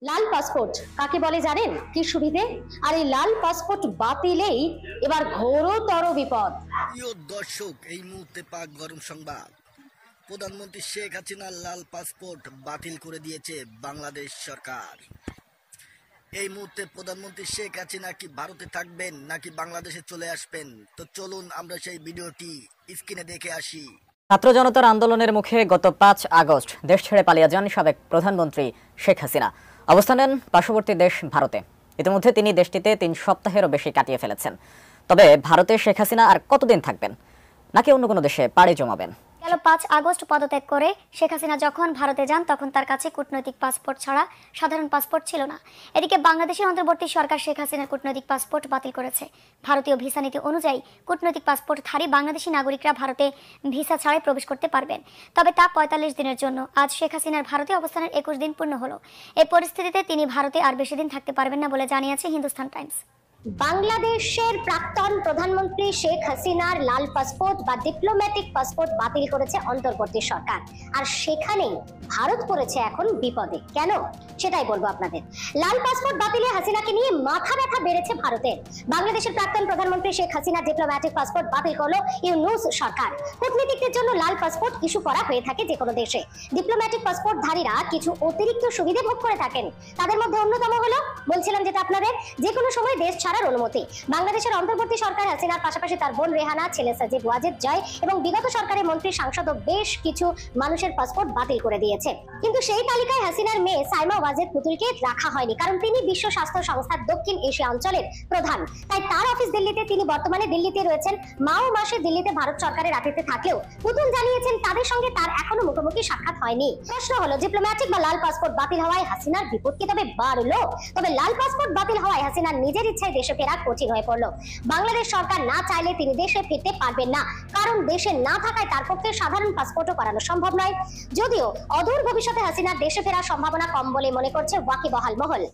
লাল passport কাকে বলে জানেন? কি সুবিধে? আর এই লাল পাসপোর্ট বাতিলেই এবার ঘোরতর বিপদ। প্রিয় দর্শক, এই মুহূর্তে পাক গরম সংবাদ। প্রধানমন্ত্রী শেখ হাসিনার লাল পাসপোর্ট বাতিল করে দিয়েছে বাংলাদেশ সরকার। এই মুহূর্তে প্রধানমন্ত্রী শেখ হাসিনা কি ভারতে থাকবেন নাকি বাংলাদেশে চলে আসবেন? তো চলুন আমরা সেই ভিডিওটি স্ক্রিনে দেখে আসি। ছাত্র জনতার আন্দোলনের মুখে গত ৫ আগস্ট দেশ ছেড়ে পালিয়ে যান সাবেক প্রধানমন্ত্রী শেখ হাসিনা। অবস্থান নেন পার্শ্ববর্তী দেশ ভারতে। ইতিমধ্যে তিনি দেশটিতে ৩ সপ্তাহেরও বেশি কাটিয়ে ফেলেছেন। তবে ভারতে শেখ হাসিনা আর কতদিন থাকবেন, নাকি অন্য কোনো দেশে পাড়ি জমাবেন? গেল ৫ আগস্ট পদত্যাগ করে শেখ হাসিনা যখন ভারতে যান তখন তার কাছে কূটনৈতিক পাসপোর্ট ছাড়া সাধারণ পাসপোর্ট ছিল না। এদিকে বাংলাদেশের অন্তর্বর্তী সরকার শেখ হাসিনার কূটনৈতিক পাসপোর্ট বাতিল করেছে। ভারতীয় ভিসা নীতি অনুযায়ী কূটনৈতিক পাসপোর্টধারী বাংলাদেশি নাগরিকরা ভারতে ভিসা ছাড়াই প্রবেশ করতে পারবেন, তবে তা ৪৫ দিনের জন্য। আজ শেখ হাসিনার ভারতে অবস্থানের ২১ দিন পূর্ণ হলো। এই পরিস্থিতিতে তিনি ভারতে আর বেশি দিন থাকতে পারবেন না বলে জানিয়েছে হিন্দুস্তান টাইমস। বাংলাদেশের প্রাক্তন প্রধানমন্ত্রী শেখ হাসিনার লাল পাসপোর্ট বা ডিপ্লোম্যাটিক পাসপোর্ট বাতিল করেছে অন্তর্বর্তী সরকার। আর সেখানেই ভারত পড়েছে এখন বিপদে। কেন সেটাই বলবো আপনাদের। লাল পাসপোর্ট বাতিলে হাসিনাকে নিয়ে মাথা ব্যথা বেড়েছে ভারতের। বাংলাদেশের প্রাক্তন প্রধানমন্ত্রী শেখ হাসিনার ডিপ্লোম্যাটিক পাসপোর্ট বাতিল করলো ইউনূস সরকার। কূটনীতিকদের জন্য লাল পাসপোর্ট ইস্যু করা হয়ে থাকে যে কোনো দেশে। ডিপ্লোম্যাটিক পাসপোর্টধারীরা কিছু অতিরিক্ত সুবিধা ভোগ করে থাকেন। তাদের মধ্যে অন্যতম হলো, বলছিলাম যেটা আপনাদের, যে কোনো সময় দেশ ছাড়ার অনুমতি। বাংলাদেশের অন্তর্বর্তী সরকার হাসিনার পাশাপাশি তার বোন রেহানা, ছেলে সাজিদ ওয়াজেদ জয় এবং বিগত সরকারের মন্ত্রী, সাংসদ ও বেশ কিছু মানুষের পাসপোর্ট বাতিল করে দিয়েছে। কিন্তু সেই তালিকায় হাসিনার মেয়ে সাইমা ওয়াজেদ পুতুলকে রাখা হয়নি, কারণ তিনি বিশ্ব স্বাস্থ্য সংস্থার দক্ষিণ এশিয়া অঞ্চলের প্রধান। তাই তার অফিস দিল্লিতে, তিনি বর্তমানে দিল্লিতে রয়েছেন। মা ও মাসে দিল্লিতে ভারত সরকারের আতিথ্যে থাকলেও পুতুল জানিয়েছেন তাদের সঙ্গে তার এখনো মুখোমুখি সাক্ষাৎ হয়নি। প্রশ্ন হলো, ডিপ্লোম্যাটিক বা লাল পাসপোর্ট বাতিল হওয়ায় হাসিনার বিপদ কি তবে বাড়লো? তবে লাল পাসপোর্ট বাতিল হওয়ায় হাসিনার নিজের ইচ্ছায় দেশে ফেরা কঠিন হয়ে পড়লো। বাংলাদেশ সরকার না চাইলে তিনি দেশে ফিরতে পারবেন না, কারণ দেশে না থাকায় তার পক্ষে সাধারণ পাসপোর্টও করানো সম্ভব নয়। যদিও অদূর ভবিষ্যতে হাসিনার দেশে ফেরার সম্ভাবনা কম বলে মনে করছে ওয়াকিবহাল মহল।